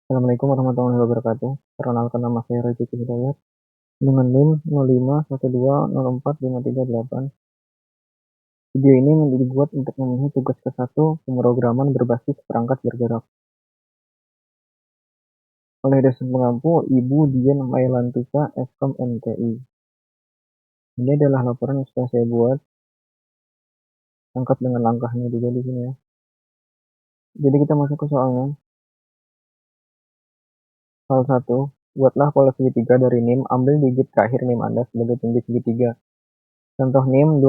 Assalamualaikum warahmatullahi wabarakatuh. Perkenalkan nama saya Rezeki Hidayat dengan NIM 0512045338. Video ini dibuat untuk memenuhi tugas ke-1 pemrograman berbasis perangkat bergerak oleh dosen pengampu Ibu Dian Mailantika, Fkom MTI. Ini adalah laporan yang sudah saya buat, lengkap dengan langkahnya juga di sini ya. Jadi kita masuk ke soalnya. Soal 1, buatlah pola segitiga dari NIM, ambil digit terakhir NIM Anda sebagai tinggi segitiga. Contoh NIM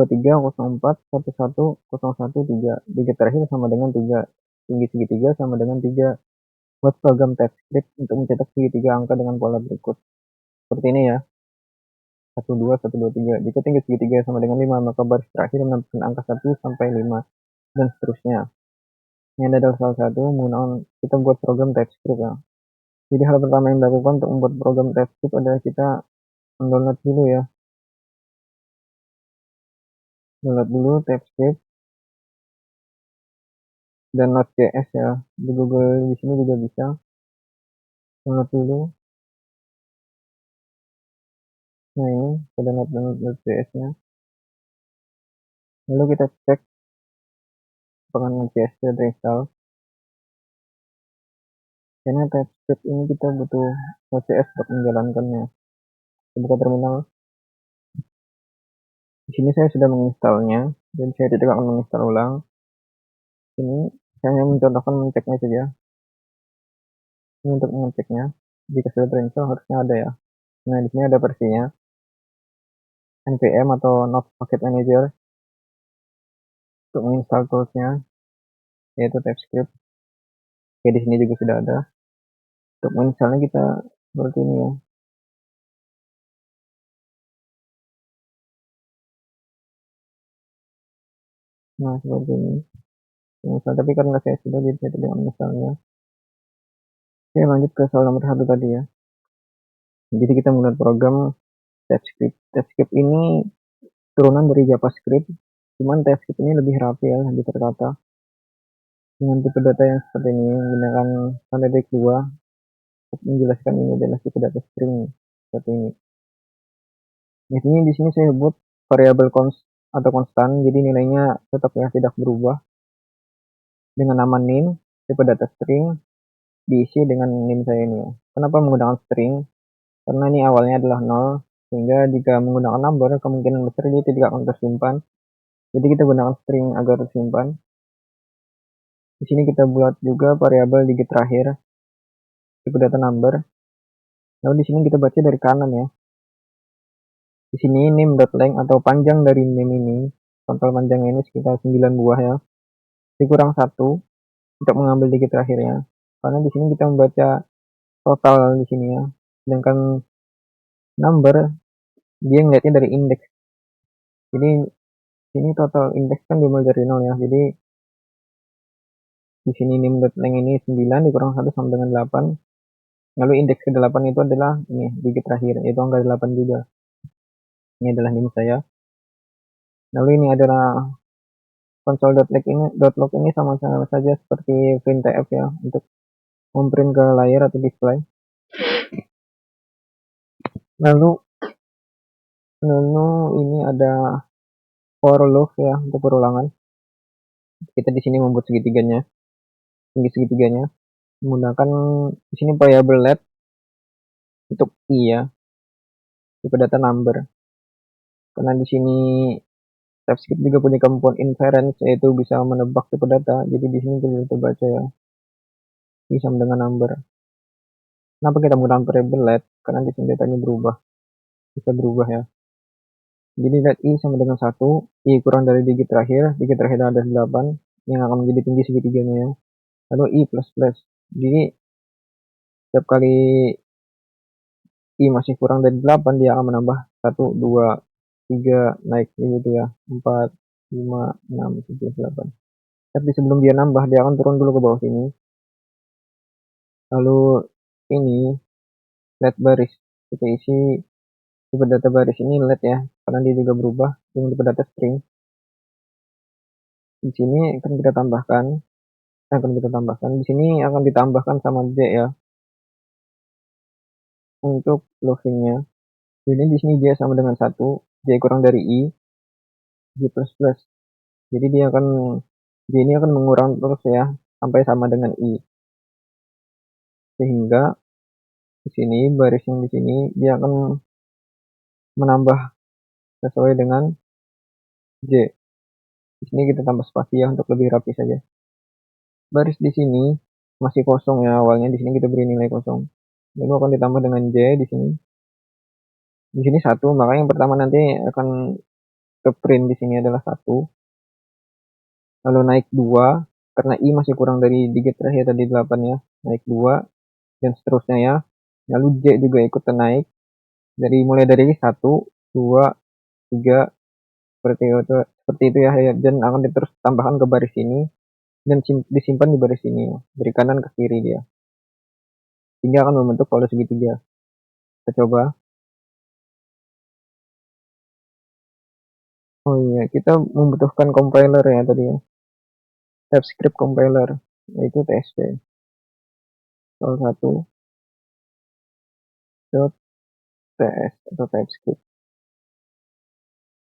2304110113. Digit terakhir sama dengan 3. Tinggi segitiga sama dengan 3. Buat program TypeScript untuk mencetak segitiga angka dengan pola berikut. Seperti ini ya. 1, 2, 1, 2, 3. Jika tinggi segitiga sama dengan 5, maka baris terakhir menampilkan angka 1 sampai 5. Dan seterusnya. Ini adalah salah satu menggunakan kita buat program TypeScript ya. Jadi hal pertama yang dilakukan untuk membuat program TypeScript adalah kita mendownload dulu ya. Download dulu TypeScript dan Node.js ya. Di Google di sini juga bisa. Download dulu. Nah ini sudah download Node.js-nya. Lalu kita cek apakah Node.js sudah terinstall. Karena TypeScript ini kita butuh Node.js untuk menjalankannya. Kita buka terminal. Di sini saya sudah menginstalnya dan saya tidak akan menginstal ulang. Ini saya hanya mencontohkan menceknya saja. Ini untuk mengeceknya. Jika sudah terinstall harusnya ada ya. Nah di sini ada versinya npm atau Node Package Manager untuk menginstal toolsnya yaitu TypeScript. Oke, di sini juga sudah ada. Untuk menginstalnya kita seperti ini ya. Nah seperti ini. Misal, tapi karena saya sudah jadi saya tidak menginstalnya. Oke, lanjut ke soal nomor 1 tadi ya. Jadi kita membuat program TypeScript. TypeScript ini turunan dari JavaScript, cuman TypeScript ini lebih rapi ya, lebih tertata. Dengan tipe data yang seperti ini, menggunakan tanda titik 2 untuk menjelaskan ini adalah tipe data string seperti ini. Intinya di sini saya buat variabel atau konstan, jadi nilainya tetap ya tidak berubah. Dengan nama name, tipe data string diisi dengan name saya ini. Kenapa menggunakan string? Karena ini awalnya adalah 0, sehingga jika menggunakan number kemungkinan besar dia tidak akan tersimpan. Jadi kita gunakan string agar tersimpan. Di sini kita buat juga variabel digit terakhir tipe data number. Lalu di sini kita baca dari kanan ya. Di sini name.length atau panjang dari name ini, total panjangnya ini sekitar 9 buah ya. Dikurang 1 untuk mengambil digit terakhirnya. Karena di sini kita membaca total di sini ya. Sedangkan number dia ngeliatnya dari indeks. Jadi sini total indeks kan dimulai dari 0 ya. Jadi di sini name.length ini 9 dikurang 1 sama dengan 8. Lalu indeks ke-8 itu adalah ini digit terakhir, yaitu angka 8 juga. Ini adalah name saya. Lalu ini adalah console.log ini sama saja seperti printf ya, untuk memprint ke layar atau display. Lalu ini ada for loop ya, untuk perulangan. Kita di sini membuat segitiganya, tinggi segitiganya, menggunakan di sini variable let untuk i ya, tipe data number. Karena di sini TypeScript juga punya komponen inference, yaitu bisa menebak tipe data. Jadi di sini kita bisa baca ya, i sama dengan number. Kenapa kita menggunakan variable let? Karena di sini datanya berubah, bisa berubah ya. Jadi let i sama dengan 1, i kurang dari digit terakhir ada 8 yang akan menjadi tinggi segitiganya ya. Lalu i plus plus. Jadi setiap kali i masih kurang dari 8 dia akan menambah 1, 2, 3 naik gitu ya. 4, 5, 6, 7, 8. Tapi sebelum dia nambah dia akan turun dulu ke bawah sini. Lalu ini let baris kita isi tipe data baris ini let ya, karena dia juga berubah dengan tipe data string. Di sini akan kita tambahkan di sini akan ditambahkan sama J ya. untuk loopingnya. Ini di sini J sama dengan 1, J kurang dari I, J plus plus. Jadi dia akan J ini akan mengurang terus ya sampai sama dengan I. Sehingga di sini baris yang di sini dia akan menambah sesuai dengan J. Di sini kita tambah spasi ya untuk lebih rapi saja. Baris di sini masih kosong ya awalnya, di sini kita beri nilai kosong. Lalu akan ditambah dengan J di sini. Di sini 1, maka yang pertama nanti akan ke print di sini adalah 1. Lalu naik 2 karena I masih kurang dari digit terakhir tadi 8 ya. Naik 2 dan seterusnya ya. Lalu J juga ikut naik dari mulai dari 1, 2, 3 seperti itu ya, dan akan terus tambahkan ke baris ini dan disimpan di baris ini ya, dari kanan ke kiri dia, sehingga akan membentuk pola segitiga. Kita coba. Oh iya, kita membutuhkan compiler ya tadi ya, TypeScript compiler, yaitu TSP salah satu .ts atau TypeScript.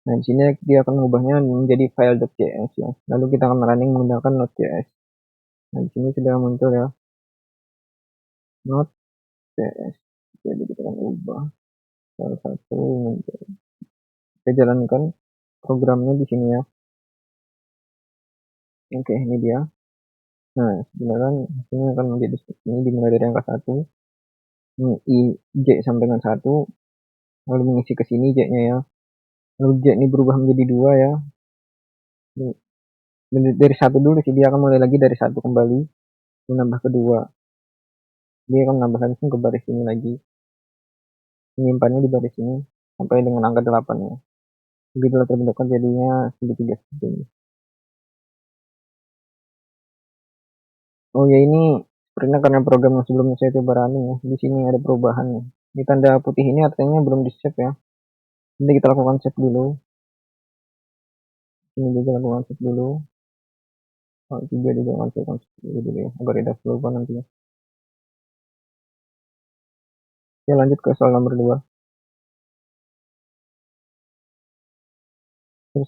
Nah, di sini dia akan mengubahnya menjadi file.js ya. Lalu kita akan running menggunakan Node.js. Nah, di sini sudah muncul ya, Node.js. Jadi kita akan ubah salah satu muncul. Kita jalankan programnya di sini ya. Oke, ini dia. Nah, sebenarnya ini akan menjadi seperti ini, dimulai dari angka 1, ini I, J sampai dengan 1, lalu mengisi ke sini J-nya ya. Lalu J ini berubah menjadi 2 ya. Dari 1 dulu sih, dia akan mulai lagi dari 1 kembali, menambah ke 2. Dia akan menambah langsung ke baris ini lagi. Menyimpannya di baris ini sampai dengan angka 8 ya. Begitulah terbentukkan jadinya segitiga seperti ini. Oh ya, ini sepertinya karena program yang sebelumnya saya coba running ya. Di sini ada perubahan ya. Di tanda putih ini artinya belum di save ya. Nanti kita lakukan save dulu. Ini juga lakukan save dulu. Oh, juga lakukan save dulu ya, agar tidak lupa nanti ya. Oke, lanjut ke soal nomor 2.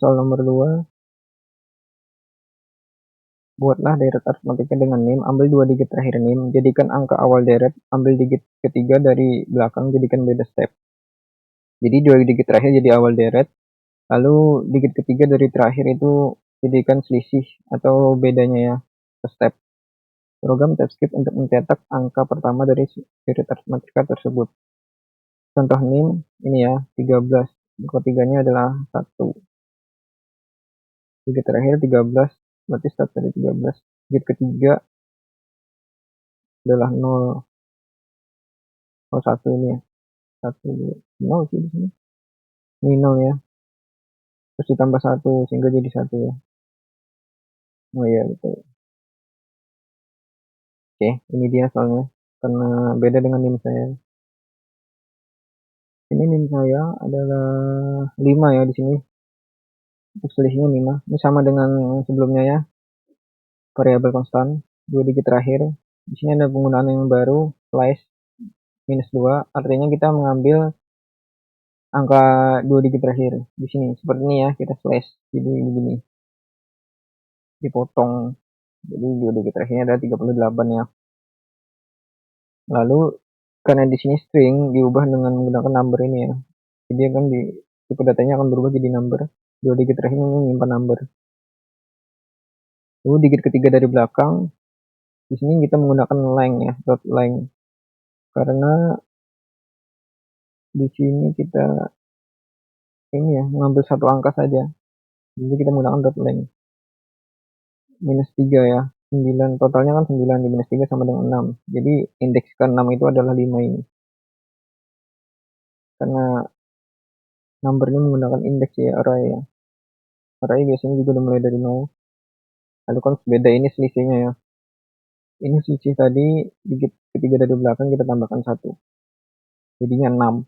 Soal nomor 2. Buatlah deret aritmatika dengan name, ambil 2 digit terakhir name, jadikan angka awal deret, ambil digit ketiga dari belakang, jadikan beda step. Jadi 2 digit terakhir jadi awal deret, lalu digit ketiga dari terakhir itu jadikan selisih atau bedanya ya, step. Program TypeScript untuk mencetak angka pertama dari deret aritmatika tersebut. Contoh name ini ya, 13. Ketiganya adalah 1. Digit terakhir 13, berarti start dari 13. Digit ketiga adalah 0. Oh, 1 ini ya. 1, 2, 0 sih di sini. Ini 0 ya. Terus ditambah 1 sehingga jadi 1 ya. Oh iya, betul. Oke, ini dia soalnya. Karena beda dengan NIM saya. Ini NIM saya adalah 5 ya di sini. Untuk selisihnya 5. Ini sama dengan sebelumnya ya. Variabel konstan, 2 digit terakhir. Di sini ada penggunaan yang baru, slice minus 2. Artinya kita mengambil angka 2 digit terakhir di sini. Seperti ini ya, kita slice. Jadi begini. Dipotong. Jadi 2 digit terakhirnya ada 38 ya. Lalu karena di sini string diubah dengan menggunakan number ini ya. Jadi akan di tipe datanya akan berubah jadi number. 2 digit terakhirnya menyimpan number. Lalu digit ketiga dari belakang, di sini kita menggunakan length ya, dot length. Karena di sini kita ini ya mengambil satu angka saja. Jadi kita menggunakan dot length. Minus 3 ya. 9 totalnya kan 9 di minus 3 sama dengan 6. Jadi indeks ke-6 itu adalah 5 ini. Karena numbernya menggunakan indeks ya, array ya. Array biasanya juga dimulai dari 0. Lalu kan beda ini selisihnya ya. Ini selisih tadi digit ketiga dari belakang kita tambahkan 1. Jadinya 6.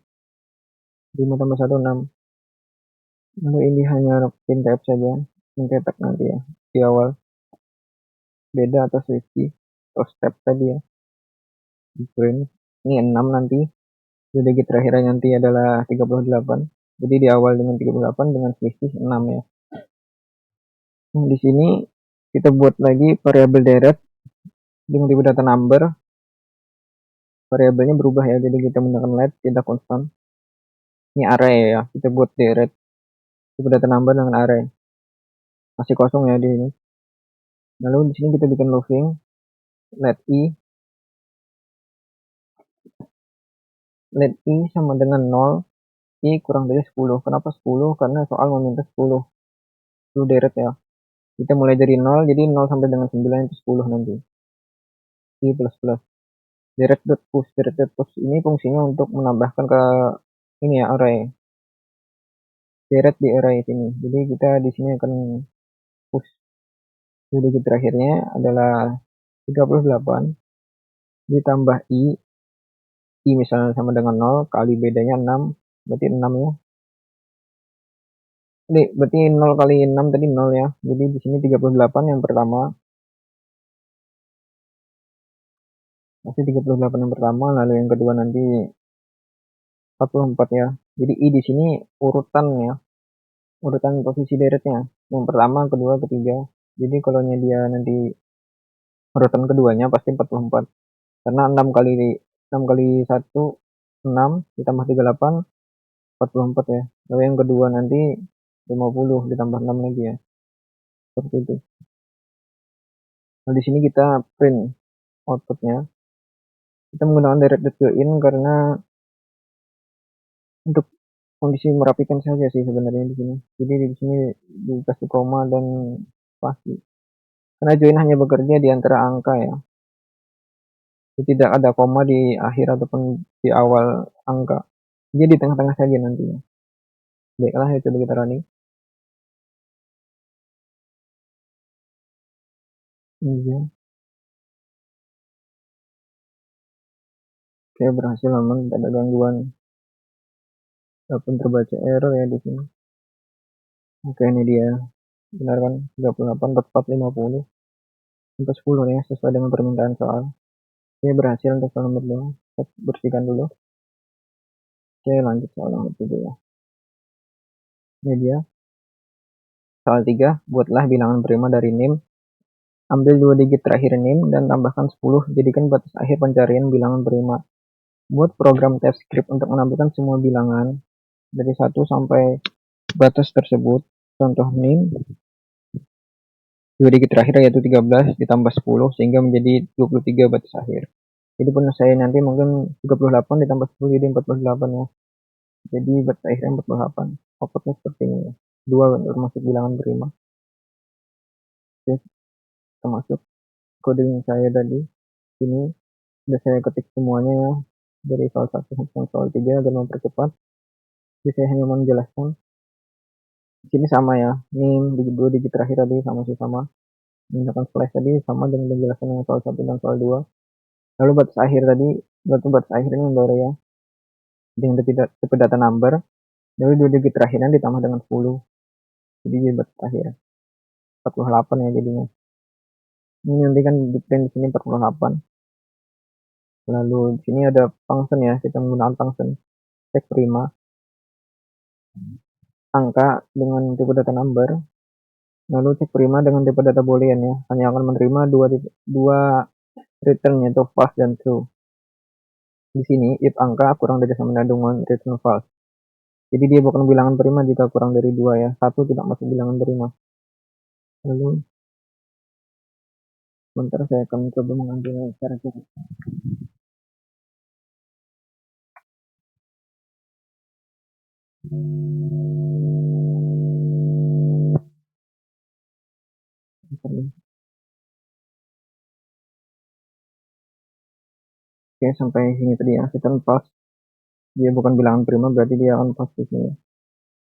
5 tambah 1, 6. Lalu ini hanya printf saja. Mencetak nanti ya. Di awal. Beda atau selisih. Atau step tadi ya. Di print. Ini 6 nanti. Dua digit terakhirnya nanti adalah 38. Jadi di awal dengan 38 dengan selisih 6 ya. Nah, di sini kita buat lagi variabel deret dengan tipe data number. Variabelnya berubah ya, jadi kita menggunakan let tidak konstan. Ini array ya, kita buat deret tipe data number dengan array. Masih kosong ya di sini. Lalu di sini kita bikin looping let i sama dengan 0, i kurang dari 10. Kenapa 10? Karena soal meminta 10 deret ya. Kita mulai dari 0, jadi 0 sampai dengan 9 itu 10 nanti. I plus plus. Deret.push ini fungsinya untuk menambahkan ke ini ya, array. Deret di array sini. Jadi kita di sini akan push. Dua digit terakhirnya adalah 38 ditambah i misalnya sama dengan 0 kali bedanya 6, berarti 6 ya. Ini berarti 0 kali 6 tadi 0 ya. Jadi di sini 38 yang pertama. Masih 38 yang pertama, lalu yang kedua nanti 44 ya. Jadi i di sini urutan ya. Urutan posisi deretnya. Yang pertama, kedua, ketiga. Jadi kalau dia nanti urutan keduanya pasti 44. Karena 6 kali 1 6 ditambah 38 44 ya. Lalu yang kedua nanti 50 ditambah 6 lagi ya. Seperti itu. Nah, di sini kita print outputnya. Kita menggunakan direct.join karena untuk kondisi merapikan saja sih sebenarnya di sini. Jadi di sini dikasih koma dan spasi. Karena join hanya bekerja di antara angka ya. Jadi tidak ada koma di akhir ataupun di awal angka. Dia di tengah-tengah saja nantinya. Baiklah, itu coba kita running. Iya. Oke, berhasil aman, tidak ada gangguan. Walaupun terbaca error ya di sini. Oke, ini dia. Benar kan? 38.450 sampai 10 ya, sesuai dengan permintaan soal. Oke, berhasil untuk soal nomor 2. Kita bersihkan dulu. Oke, lanjut soal nomor 3 ya. Ini dia. Soal 3, buatlah bilangan prima dari NIM. Ambil 2 digit terakhir NIM dan tambahkan 10, jadikan batas akhir pencarian bilangan prima. Buat program TypeScript untuk menampilkan semua bilangan dari 1 sampai batas tersebut. Contoh NIM 2 digit terakhir yaitu 13 ditambah 10 sehingga menjadi 23 batas akhir. Jadi saya nanti mungkin 38 ditambah 10 jadi 48 ya. Jadi batas akhirnya 48. Outputnya seperti ini ya. 2 termasuk bilangan prima. Oke, kita masuk coding saya tadi. Ini sudah saya ketik semuanya ya. Dari soal 1 sampai soal 3 agar mempercepat. Jadi saya hanya menjelaskan. Di sini sama ya. Ini di 2 digit terakhir tadi sama. Menggunakan slash tadi sama dengan penjelasan yang soal 1 dan soal 2. Lalu batas akhir tadi, batas akhirnya yang baru ya. Dengan tipe data number. Lalu 2 digit terakhirnya ditambah dengan 10. Jadi batas akhir 48 ya jadinya. Ini nanti kan di print di sini 48. Lalu di sini ada function ya, kita menggunakan function check prima angka dengan tipe data number. Lalu check prima dengan tipe data boolean ya, hanya akan menerima dua return yaitu false dan true. Di sini if angka kurang dari sama dengan return false. Jadi dia bukan bilangan prima jika kurang dari 2 ya. 1 tidak masuk bilangan prima. Lalu sebentar saya akan coba mengambil cara-cara. Oke, sampai sini tadi ya, return false. Dia bukan bilangan prima, berarti dia akan false di sini.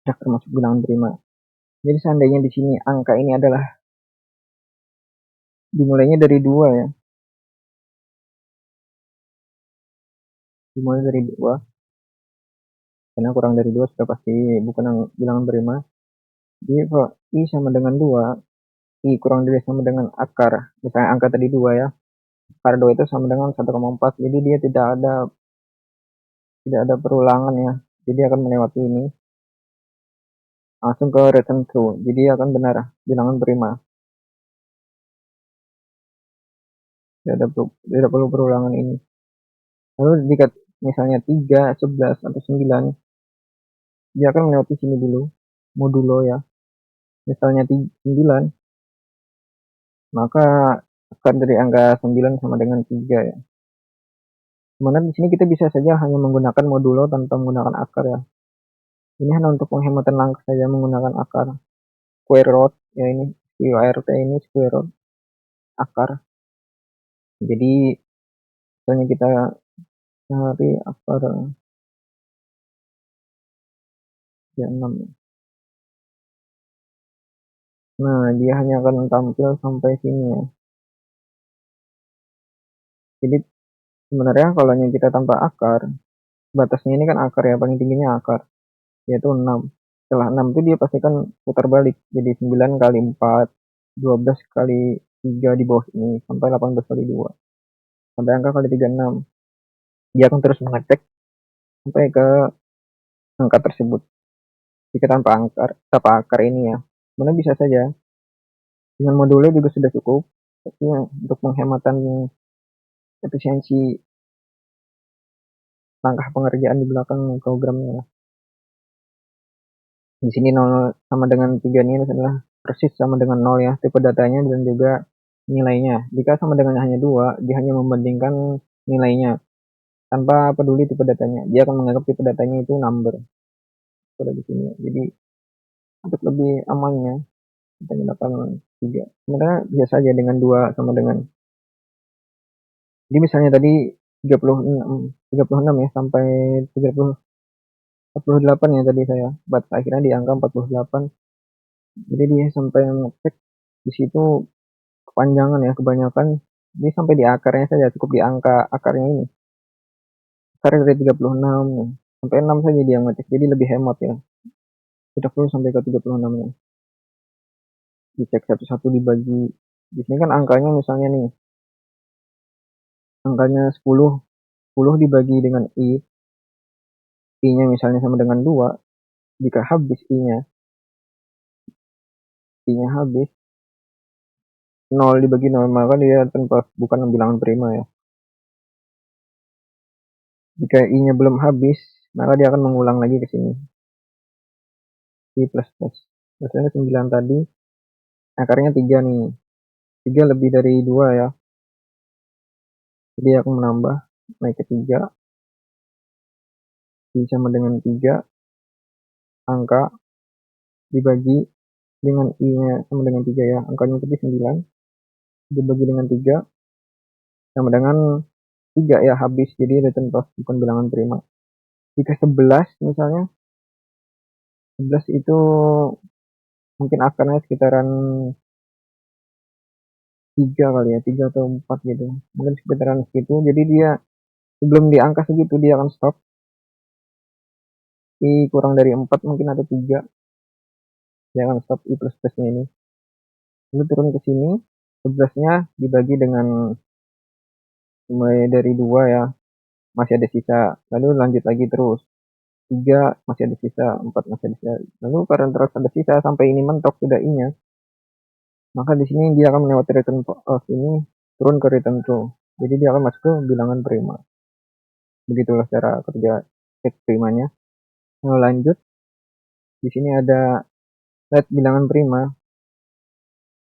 Tidak termasuk bilangan prima. Jadi seandainya di sini angka ini adalah dimulainya dari 2 ya. Dimulai dari 2. Karena kurang dari 2 sudah pasti bukan bilangan prima. Jadi kalau i sama dengan 2, i kurang dari sama dengan akar. Misalnya angka tadi 2 ya. Akar 2 itu sama dengan 1,4. Jadi dia tidak ada tidak ada perulangan ya, jadi akan melewati ini langsung ke return true, jadi akan benar bilangan prima, tidak perlu perulangan ini. Lalu jika misalnya 3, 11, atau 9, dia akan melewati sini dulu, modulo ya. Misalnya 9, maka akar dari angka 9 sama dengan 3 ya. Kemudian di sini kita bisa saja hanya menggunakan modulo tanpa menggunakan akar ya. Ini hanya untuk penghematan langkah saja menggunakan akar. Square root ya, ini SQRT ini square root akar. Jadi misalnya kita cari akar ya 6. Nah, dia hanya akan tampil sampai sini ya. Jadi sebenarnya kalau kita tanpa akar, batasnya ini kan akar ya, paling tingginya akar, yaitu 6. Setelah 6 itu dia pasti kan putar balik, jadi 9 kali 4, 12 kali 3 di bawah ini, sampai 18 kali 2, sampai angka kali 36. Dia akan terus mengecek sampai ke angka tersebut. Jika tanpa akar ini ya, mana bisa saja dengan modulnya juga sudah cukup, tapi untuk penghematan efisiensi langkah pengerjaan di belakang programnya. Di sini 0 sama dengan 3 ini adalah persis sama dengan 0 ya, tipe datanya dan juga nilainya. Jika sama dengan hanya 2, dia hanya membandingkan nilainya tanpa peduli tipe datanya. Dia akan menganggap tipe datanya itu number. Pada di sini. Jadi untuk lebih amannya kita gunakan 3. Sebenarnya biasa saja dengan 2 sama dengan. Jadi misalnya tadi 36 ya sampai 48 ya tadi saya. Batas akhirnya di angka 48. Jadi dia sampai ngecek di situ kepanjangan ya, kebanyakan ini sampai di akarnya saja, cukup di angka akarnya ini. Akar dari 36 ya. Sampai 6 saja dia ngecek, jadi lebih hemat ya. Tidak perlu sampai ke 36 ya. Dicek satu-satu dibagi. Di sini kan angkanya misalnya nih. Angkanya 10. 10 dibagi dengan I. I-nya misalnya sama dengan 2. Jika habis I-nya habis 0 dibagi 0, maka dia tanpa bukan bilangan prima ya. Jika I-nya belum habis, maka dia akan mengulang lagi ke sini. I plus plus. Misalnya 9 tadi, akarnya 3 nih. 3 lebih dari 2 ya. Jadi aku menambah, naik ke 3. I sama dengan 3. Angka dibagi dengan I-nya sama dengan 3 ya. Angkanya tadi 9. Dibagi dengan 3. Sama dengan 3 ya, habis. Jadi return toss, bukan bilangan prima. Jika 11 misalnya, 11 itu mungkin akarnya sekitaran 3 kali ya, 3 atau 4 gitu. Mungkin sekitaran segitu. Jadi dia sebelum di angka segitu dia akan stop. I kurang dari 4 mungkin atau 3. Dia akan stop I plus plusnya ini. Lalu turun ke sini, 11-nya dibagi dengan mulai dari 2 ya, masih ada sisa. Lalu lanjut lagi terus. 3 masih ada sisa, 4 masih ada sisa. Lalu karena terus ada sisa sampai ini mentok sudah I-nya, maka di sini dia akan melewati return of ini, turun ke return true. Jadi dia akan masuk ke bilangan prima. Begitulah cara kerja cek primanya. Lalu lanjut, di sini ada let bilangan prima.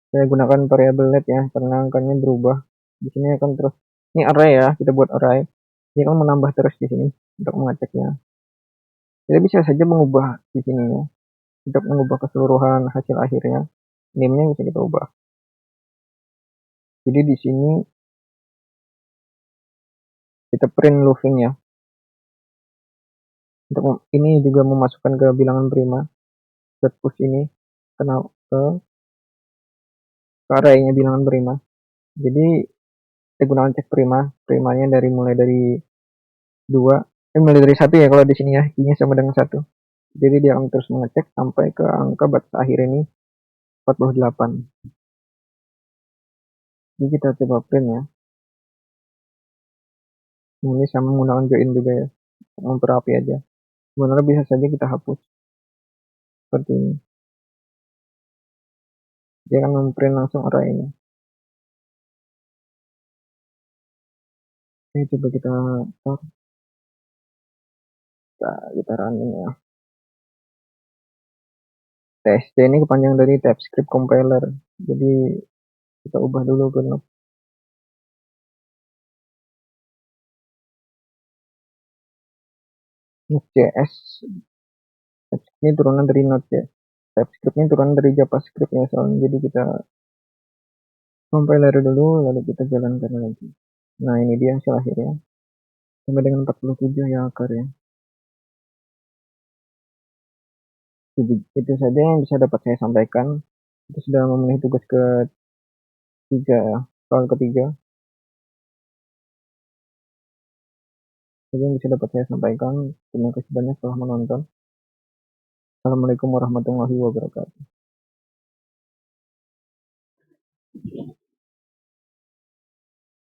Saya gunakan variabel let ya, karena angkanya berubah. Di sini akan terus, ini array ya, kita buat array. Dia akan menambah terus di sini untuk mengeceknya. Kita bisa saja mengubah di sini ya, untuk mengubah keseluruhan hasil akhirnya. Name-nya bisa kita ubah. Jadi di sini kita print looping ya. Untuk ini juga memasukkan ke bilangan prima. Set push ini kena ke array-nya bilangan prima. Jadi kita gunakan cek primanya mulai dari 2, mulai dari 1 ya kalau di sini ya, I-nya sama dengan 1. Jadi dia akan terus mengecek sampai ke angka batas akhir ini 48. Jadi kita coba print ya. Ini sama menggunakan join juga ya. memperapi aja. Sebenarnya bisa saja kita hapus seperti ini. Dia akan memprint langsung arraynya. Oke, coba kita start. Kita running ya. TST ini kepanjangan dari TypeScript Compiler. Jadi kita ubah dulu ke Node.js. TypeScript ini turunan dari Node.js. TypeScript ini turunan dari JavaScript ya soalnya. Jadi kita compiler dulu, lalu kita jalankan lagi. Nah, ini dia hasil akhirnya. Sampai dengan 47 ya akarnya. Jadi, itu saja yang bisa dapat saya sampaikan. Itu sudah memenuhi tugas ketiga ya. Soal ketiga. Itu yang bisa dapat saya sampaikan. Terima kasih banyak telah menonton. Assalamualaikum warahmatullahi wabarakatuh.